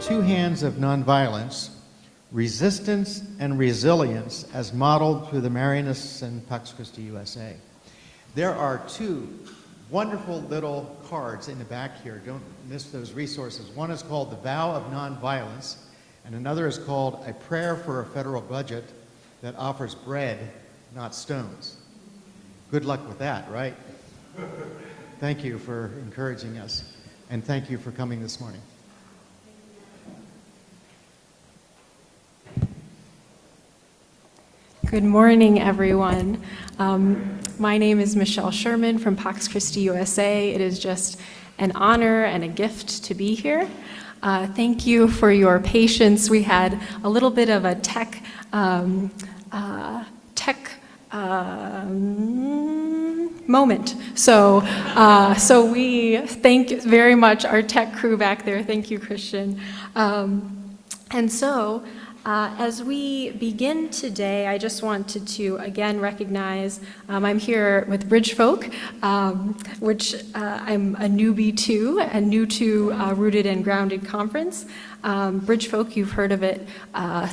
Two Hands of Nonviolence, Resistance and Resilience as Modeled through the Marianists in Pax Christi USA. There are two wonderful little cards in the back here. Don't miss those resources. One is called The Vow of Nonviolence, and another is called A Prayer for a Federal Budget that Offers Bread, Not Stones. Good luck with that, right? Thank you for encouraging us, and thank you for coming this morning. Good morning, everyone. My name is Michelle Sherman from Pax Christi USA. It is just an honor and a gift to be here. Thank you for your patience. We had a little bit of a tech moment. So we thank very much our tech crew back there. Thank you, Christian. As we begin today, I just wanted to again recognize I'm here with Bridge Folk, which I'm a newbie to and new to Rooted and Grounded Conference. Bridge Folk, you've heard of it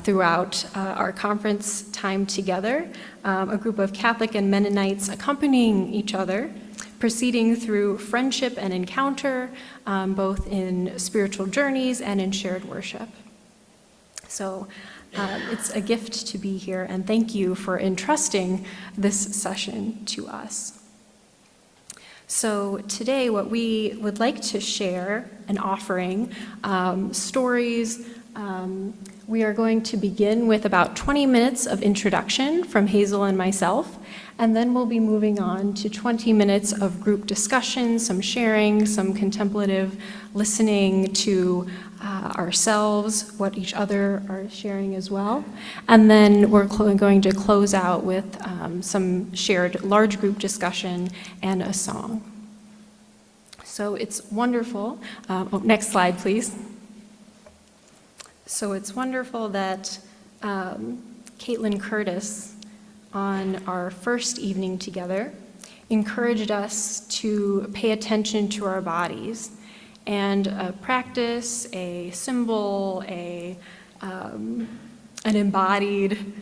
throughout our conference time together, a group of Catholic and Mennonites accompanying each other, proceeding through friendship and encounter, both in spiritual journeys and in shared worship. So it's a gift to be here, and thank you for entrusting this session to us. So today what we would like to share, an offering, stories. We are going to begin with about 20 minutes of introduction from Hazel and myself, and then we'll be moving on to 20 minutes of group discussion, some sharing, some contemplative listening to ourselves, what each other are sharing as well. And then we're going to close out with some shared large group discussion and a song. So it's wonderful. Next slide, please. So it's wonderful that Caitlin Curtis, on our first evening together, encouraged us to pay attention to our bodies and practice, a symbol, an embodied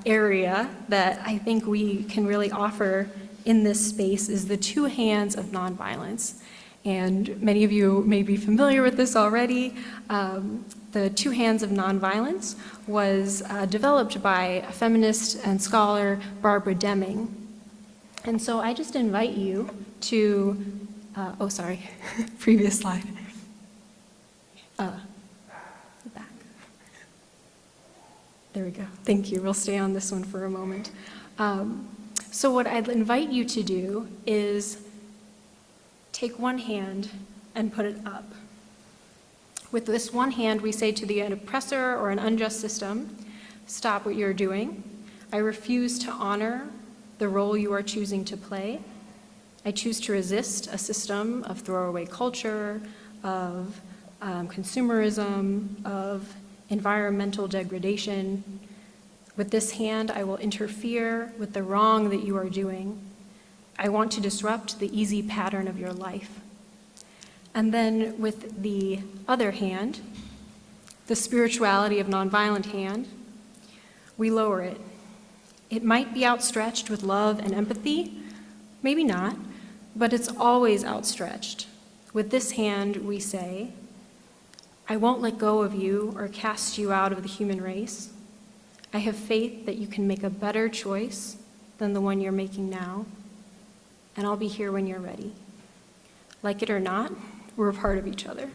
area that I think we can really offer in this space is the two hands of nonviolence. And many of you may be familiar with this already. The Two Hands of Nonviolence was developed by feminist and scholar Barbara Deming. And so I just invite you to, previous slide. Back. There we go. Thank you. We'll stay on this one for a moment. So what I'd invite you to do is take one hand and put it up. With this one hand, we say to the oppressor or an unjust system, stop what you're doing. I refuse to honor the role you are choosing to play. I choose to resist a system of throwaway culture, of consumerism, of environmental degradation. With this hand, I will interfere with the wrong that you are doing. I want to disrupt the easy pattern of your life. And then with the other hand, the spirituality of nonviolent hand, we lower it. It might be outstretched with love and empathy, maybe not, but it's always outstretched. With this hand, we say, I won't let go of you or cast you out of the human race. I have faith that you can make a better choice than the one you're making now, and I'll be here when you're ready. Like it or not, we're a part of each other.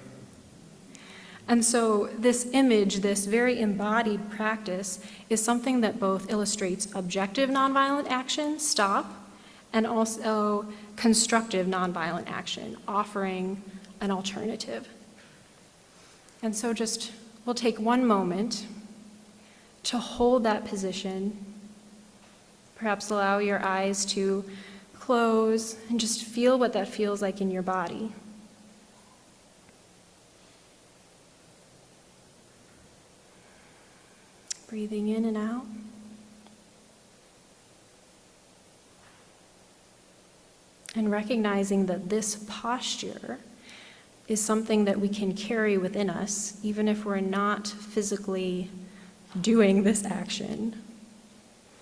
And so this image, this very embodied practice, is something that both illustrates objective nonviolent action, stop, and also constructive nonviolent action, offering an alternative. And so we'll take one moment to hold that position. Perhaps allow your eyes to close and just feel what that feels like in your body. Breathing in and out. And recognizing that this posture is something that we can carry within us, even if we're not physically doing this action.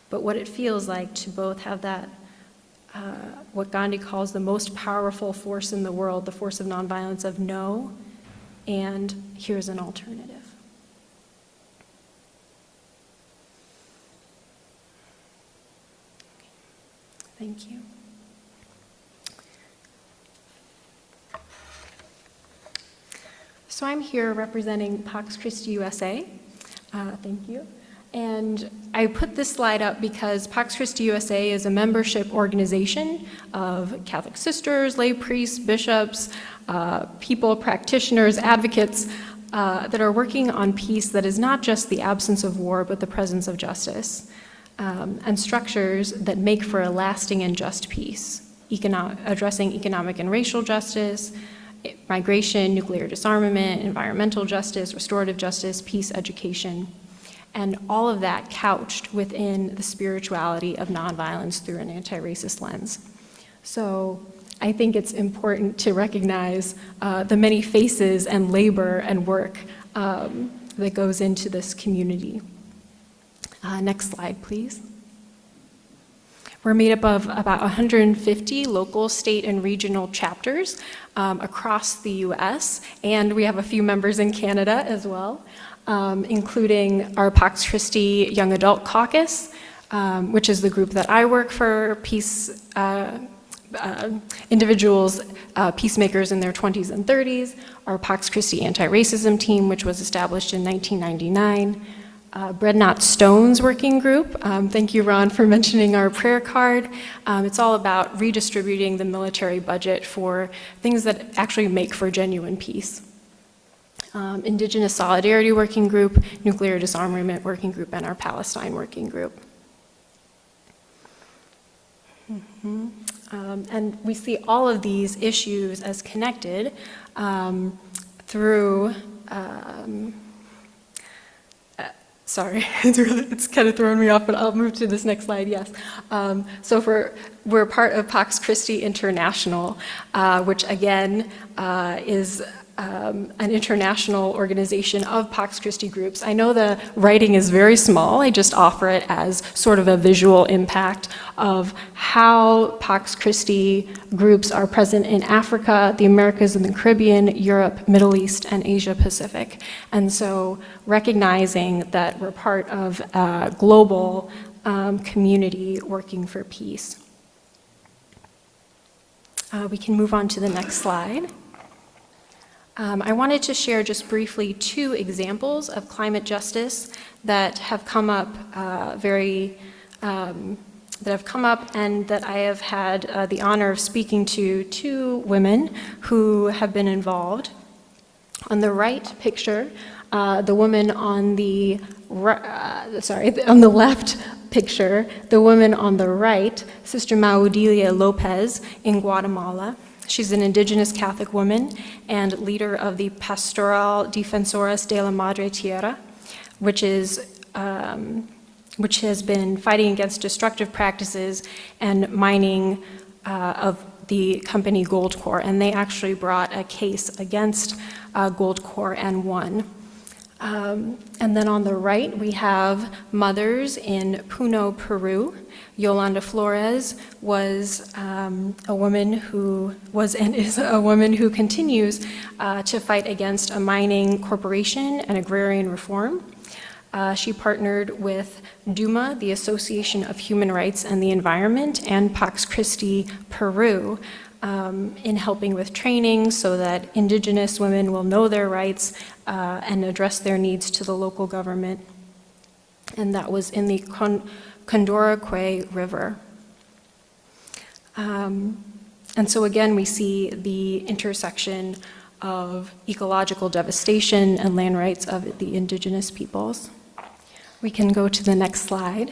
But what it feels like to both have that, what Gandhi calls the most powerful force in the world, the force of nonviolence of no, and here's an alternative. Thank you. So I'm here representing Pax Christi USA. Thank you. And I put this slide up because Pax Christi USA is a membership organization of Catholic sisters, lay priests, bishops, people, practitioners, advocates that are working on peace that is not just the absence of war, but the presence of justice, and structures that make for a lasting and just peace, addressing economic and racial justice, migration, nuclear disarmament, environmental justice, restorative justice, peace, education, and all of that couched within the spirituality of nonviolence through an anti-racist lens. So I think it's important to recognize the many faces and labor and work that goes into this community. Next slide, please. We're made up of about 150 local, state, and regional chapters across the US, and we have a few members in Canada as well, including our Pax Christi Young Adult Caucus, which is the group that I work for, peace individuals, peacemakers in their 20s and 30s, our Pax Christi Anti-Racism Team, which was established in 1999, Bread Not Stones working group. Thank you, Ron, for mentioning our prayer card. It's all about redistributing the military budget for things that actually make for genuine peace. Indigenous Solidarity Working Group, Nuclear Disarmament Working Group, and our Palestine Working Group. And we see all of these issues as connected through sorry, it's kind of throwing me off, but I'll move to this next slide, yes. So we're part of Pax Christi International, which again is an international organization of Pax Christi groups. I know the writing is very small. I just offer it as sort of a visual impact of how Pax Christi groups are present in Africa, the Americas and the Caribbean, Europe, Middle East, and Asia Pacific. And so recognizing that we're part of a global community working for peace. We can move on to the next slide. I wanted to share just briefly two examples of climate justice that have come up and that I have had the honor of speaking to two women who have been involved. On the right picture, the woman on the on the left picture, the woman on the right, Sister Maudilia Lopez in Guatemala. She's an indigenous Catholic woman and leader of the Pastoral Defensoras de la Madre Tierra, which has been fighting against destructive practices and mining of the company Goldcorp. And they actually brought a case against Goldcorp and won. And then on the right, we have mothers in Puno, Peru. Yolanda Flores was a woman who was and is a woman who continues to fight against a mining corporation and agrarian reform. She partnered with DUMA, the Association of Human Rights and the Environment, and Pax Christi Peru in helping with training so that indigenous women will know their rights and address their needs to the local government. And that was in the Condoracay River. And so again, we see the intersection of ecological devastation and land rights of the indigenous peoples. We can go to the next slide.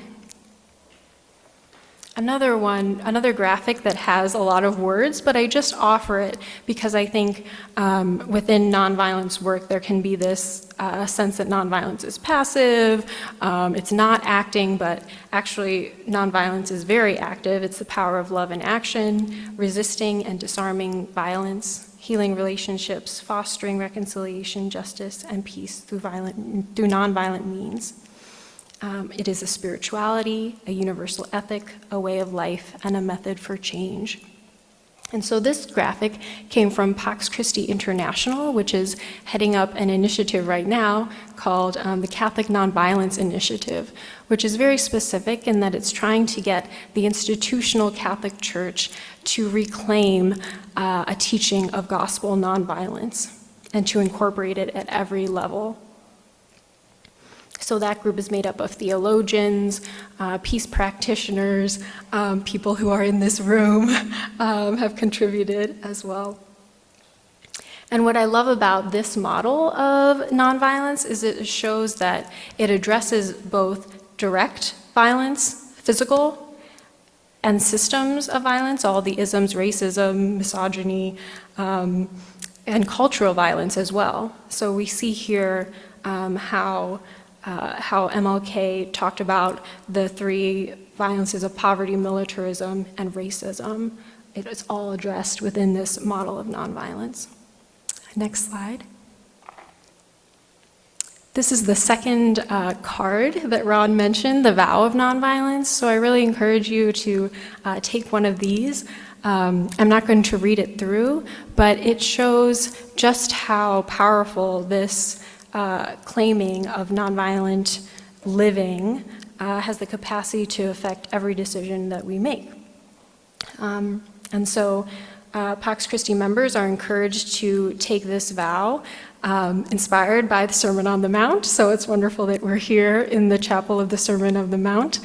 Another graphic that has a lot of words, but I just offer it because I think within nonviolence work there can be this sense that nonviolence is passive, it's not acting, but actually nonviolence is very active. It's the power of love and action, resisting and disarming violence, healing relationships, fostering reconciliation, justice, and peace through nonviolent means. It is a spirituality, a universal ethic, a way of life, and a method for change. And so this graphic came from Pax Christi International, which is heading up an initiative right now called the Catholic Nonviolence Initiative, which is very specific in that it's trying to get the institutional Catholic Church to reclaim a teaching of gospel nonviolence and to incorporate it at every level. So that group is made up of theologians, peace practitioners, people who are in this room have contributed as well. And what I love about this model of nonviolence is it shows that it addresses both direct violence, physical, and systems of violence, all the isms, racism, misogyny, and cultural violence as well. So we see here how MLK talked about the three violences of poverty, militarism, and racism. It is all addressed within this model of nonviolence. Next slide. This is the second card that Ron mentioned, the vow of nonviolence. So I really encourage you to take one of these. I'm not going to read it through, but it shows just how powerful this claiming of nonviolent living has the capacity to affect every decision that we make. And so Pax Christi members are encouraged to take this vow, inspired by the Sermon on the Mount. So it's wonderful that we're here in the chapel of the Sermon on the Mount.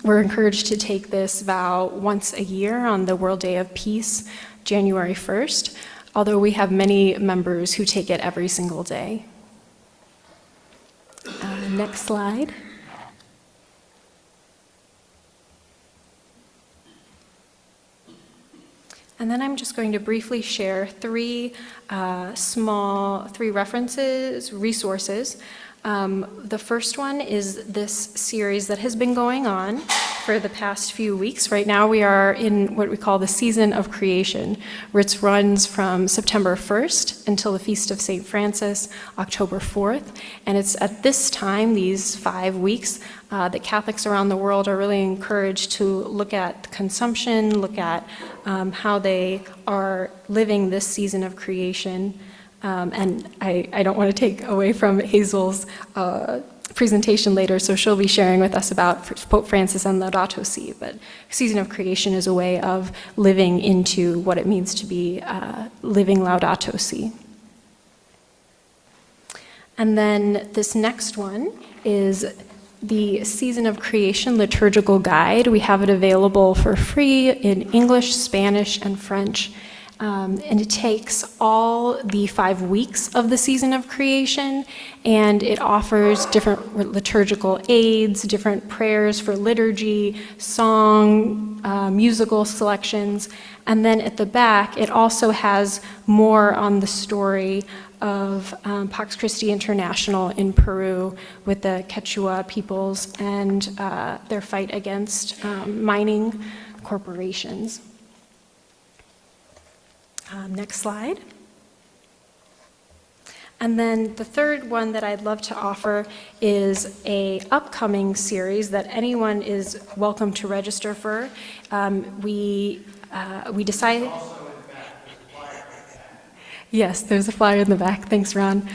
We're encouraged to take this vow once a year on the World Day of Peace, January 1st. Although we have many members who take it every single day. Next slide. And then I'm just going to briefly share three resources. The first one is this series that has been going on for the past few weeks. Right now we are in what we call the Season of Creation, which runs from September 1st until the Feast of St. Francis, October 4th. And it's at this time, these 5 weeks, that Catholics around the world are really encouraged to look at consumption, look at how they are living this season of creation. And I don't want to take away from Hazel's presentation later, so she'll be sharing with us about Pope Francis and Laudato Si. But Season of Creation is a way of living into what it means to be living Laudato Si. And then this next one is the Season of Creation Liturgical Guide. We have it available for free in English, Spanish, and French. And it takes all the 5 weeks of the Season of Creation, and it offers different liturgical aids, different prayers for liturgy, song, musical selections. And then at the back, it also has more on the story of Pax Christi International in Peru with the Quechua peoples and their fight against mining corporations. Next slide. And then the third one that I'd love to offer is a upcoming series that anyone is welcome to register for. We decided. Yes, there's a flyer in the back. Thanks, Ron.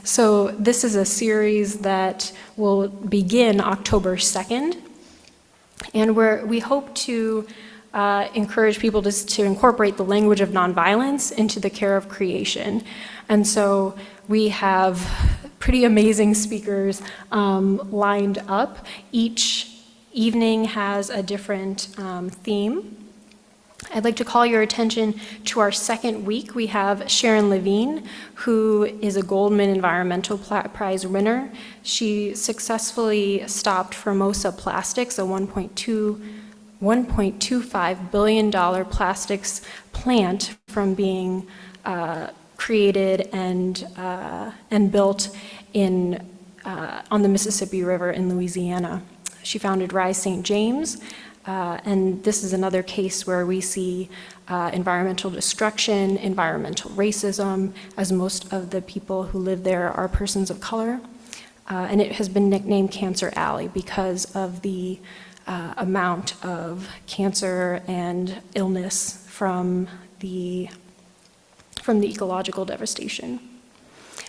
So this is a series that will begin October 2nd, and we hope to encourage people to incorporate the language of nonviolence into the care of creation. And so we have pretty amazing speakers lined up. Each evening has a different theme. I'd like to call your attention to our second week. We have Sharon Levine, who is a Goldman Environmental Prize winner. She successfully stopped Formosa Plastics, a $1.25 billion plastics plant from being created and built on the Mississippi River in Louisiana. she founded Rise St. James, and this is another case where we see environmental destruction, environmental racism, as most of the people who live there are persons of color. And it has been nicknamed Cancer Alley because of the amount of cancer and illness from the ecological devastation.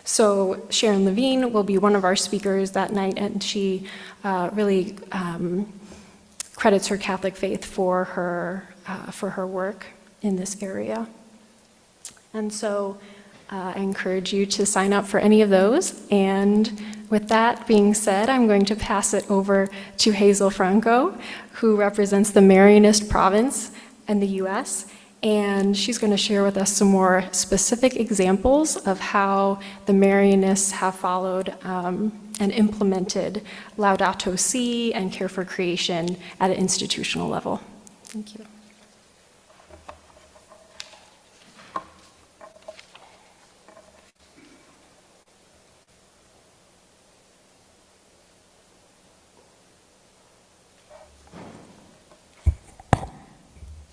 So Sharon Levine will be one of our speakers that night, and she really credits her Catholic faith for her work in this area. And so I encourage you to sign up for any of those. And with that being said, I'm going to pass it over to Hazel Franco, who represents the Marianist province in the US. And she's going to share with us some more specific examples of how the Marianists have followed and implemented Laudato Si and Care for Creation at an institutional level. Thank you.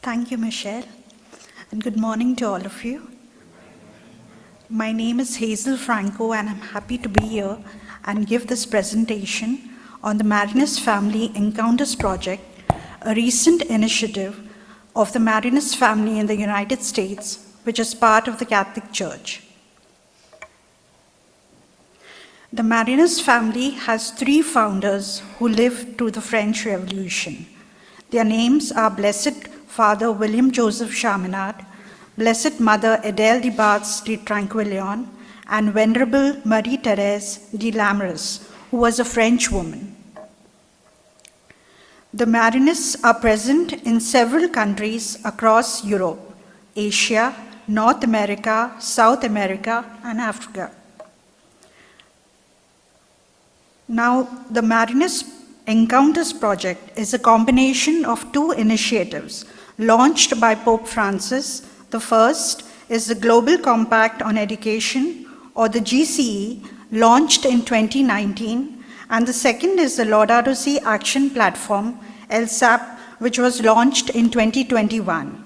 Thank you, Michelle, and good morning to all of you. My name is Hazel Franco, and I'm happy to be here and give this presentation on the Marianist Family Encounters Project, a recent initiative of the Marianist family in the United States, which is part of the Catholic Church. The Marianist family has 3 founders who lived through the French Revolution. Their names are Blessed Father William Joseph Chaminade, Blessed Mother Adèle de Barthes de Tranquillon, and Venerable Marie-Thérèse de Lameris, who was a French woman. The Marianists are present in several countries across Europe, Asia, North America, South America, and Africa. Now, the Marianist Encounters Project is a combination of 2 initiatives launched by Pope Francis. The first is the Global Compact on Education, or the GCE, launched in 2019, and the second is the Laudato Si Action Platform, LSAP, which was launched in 2021.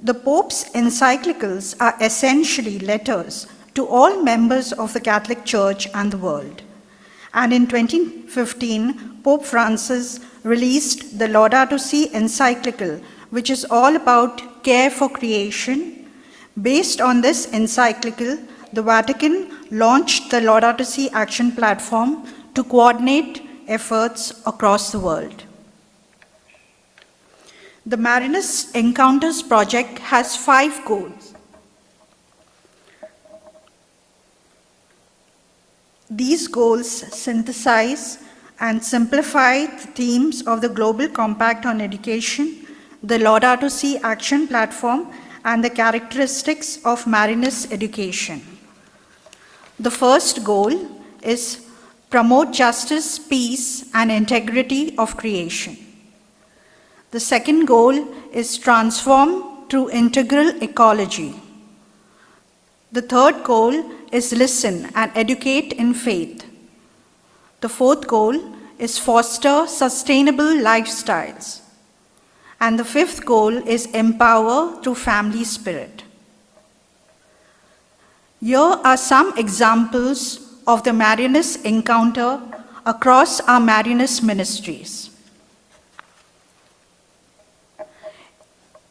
The Pope's encyclicals are essentially letters to all members of the Catholic Church and the world. And in 2015, Pope Francis released the Laudato Si encyclical, which is all about care for creation. Based on this encyclical, the Vatican launched the Laudato Si Action Platform to coordinate efforts across the world. The Marianist Encounters Project has 5 goals. These goals synthesize and simplify the themes of the Global Compact on Education, the Laudato Si Action Platform, and the characteristics of Marianist education. The first goal is promote justice, peace, and integrity of creation. The second goal is transform through integral ecology. The third goal is listen and educate in faith. The fourth goal is foster sustainable lifestyles. And the fifth goal is empower through family spirit. Here are some examples of the Marianist encounter across our Marianist ministries.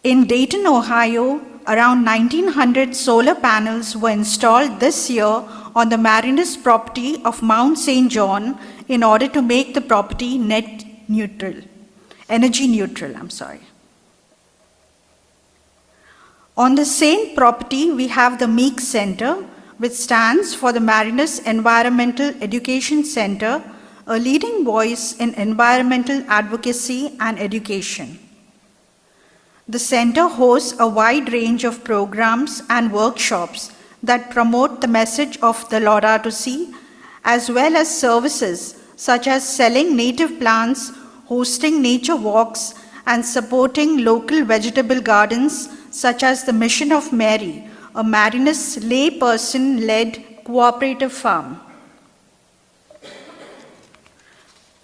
In Dayton, Ohio, around 1,900 solar panels were installed this year on the Marianist property of Mount St. John in order to make the property energy neutral. On the same property, we have the Meek Center, which stands for the Marianist Environmental Education Center, a leading voice in environmental advocacy and education. The center hosts a wide range of programs and workshops that promote the message of the Laudato Si, as well as services such as selling native plants, hosting nature walks, and supporting local vegetable gardens such as the Mission of Mary, a Marianist layperson-led cooperative farm.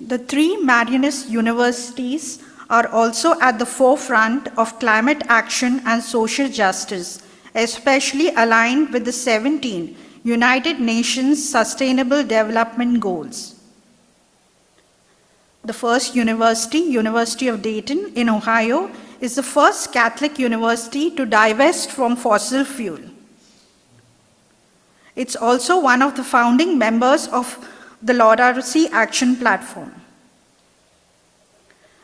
The 3 Marianist universities are also at the forefront of climate action and social justice, especially aligned with the 17 United Nations Sustainable Development Goals. The first university, University of Dayton in Ohio, is the first Catholic university to divest from fossil fuel. It's also one of the founding members of the Laudato Si Action Platform.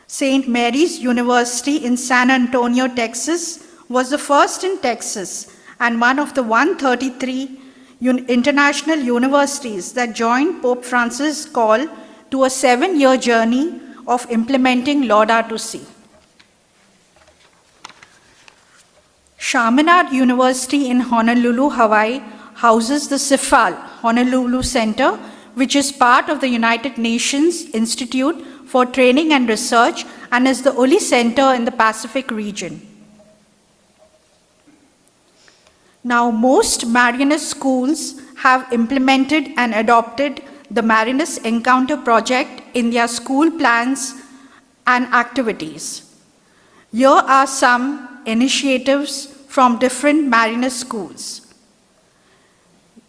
St. Mary's University in San Antonio, Texas, was the first in Texas and one of the 133 international universities that joined Pope Francis' call to a 7-year journey of implementing Laudato Si. Chaminade University in Honolulu, Hawaii, houses the CIFAL Honolulu Center, which is part of the United Nations Institute for Training and Research and is the only center in the Pacific region. Now, most Marianist schools have implemented and adopted the Marianist Encounter project in their school plans and activities. Here are some initiatives from different Marianist schools.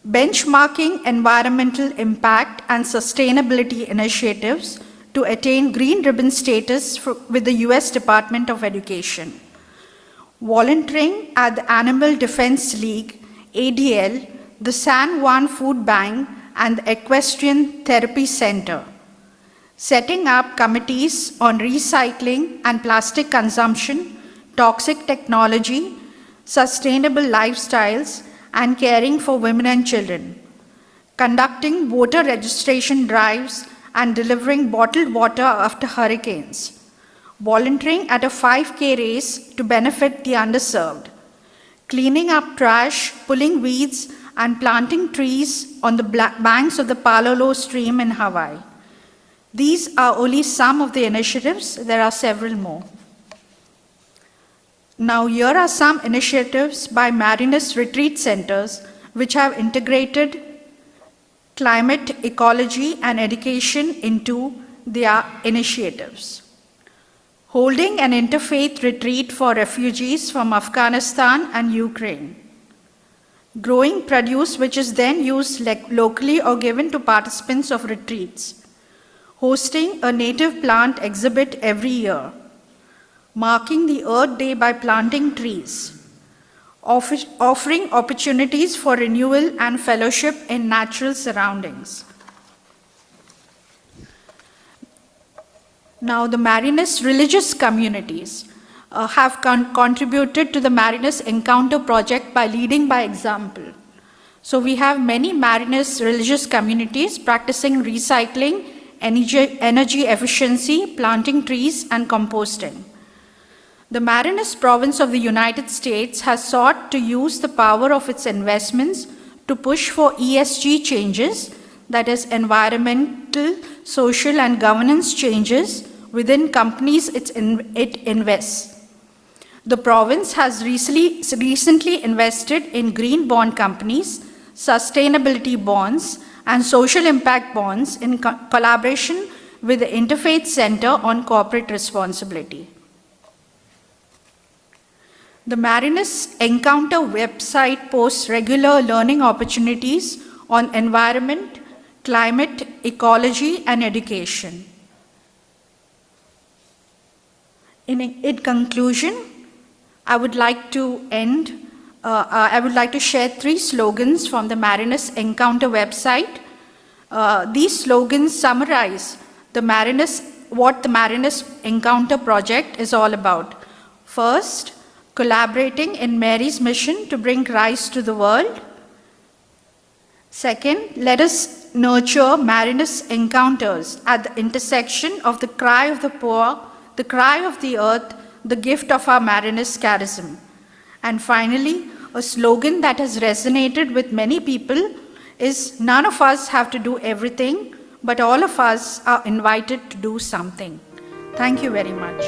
Benchmarking environmental impact and sustainability initiatives to attain green ribbon status with the US Department of Education. Volunteering at the Animal Defense League, ADL, the San Juan Food Bank, and the Equestrian Therapy Center. Setting up committees on recycling and plastic consumption, toxic technology, sustainable lifestyles, and caring for women and children. Conducting voter registration drives and delivering bottled water after hurricanes. Volunteering at a 5K race to benefit the underserved. Cleaning up trash, pulling weeds, and planting trees on the banks of the Palolo stream in Hawaii. These are only some of the initiatives. There are several more. Now, here are some initiatives by Marianist retreat centers which have integrated climate, ecology, and education into their initiatives. Holding an interfaith retreat for refugees from Afghanistan and Ukraine. Growing produce which is then used locally or given to participants of retreats. Hosting a native plant exhibit every year. Marking the Earth Day by planting trees. Offering opportunities for renewal and fellowship in natural surroundings. Now, the Marianist religious communities have contributed to the Marianist Encounter project by leading by example. So we have many Marianist religious communities practicing recycling, energy efficiency, planting trees, and composting. The Marianist province of the United States has sought to use the power of its investments to push for ESG changes, that is environmental, social, and governance changes within companies it invests. The province has recently invested in green bond companies, sustainability bonds, and social impact bonds in collaboration with the Interfaith Center on Corporate Responsibility. The Marianist Encounter website posts regular learning opportunities on environment, climate, ecology, and education. In conclusion, I would like to share 3 slogans from the Marianist Encounter website. These slogans summarize what the Marianist Encounter project is all about. First, collaborating in Mary's mission to bring Christ to the world. Second, let us nurture Marianist encounters at the intersection of the cry of the poor, the cry of the earth, the gift of our Marianist charism. And finally, a slogan that has resonated with many people is, none of us have to do everything, but all of us are invited to do something. Thank you very much.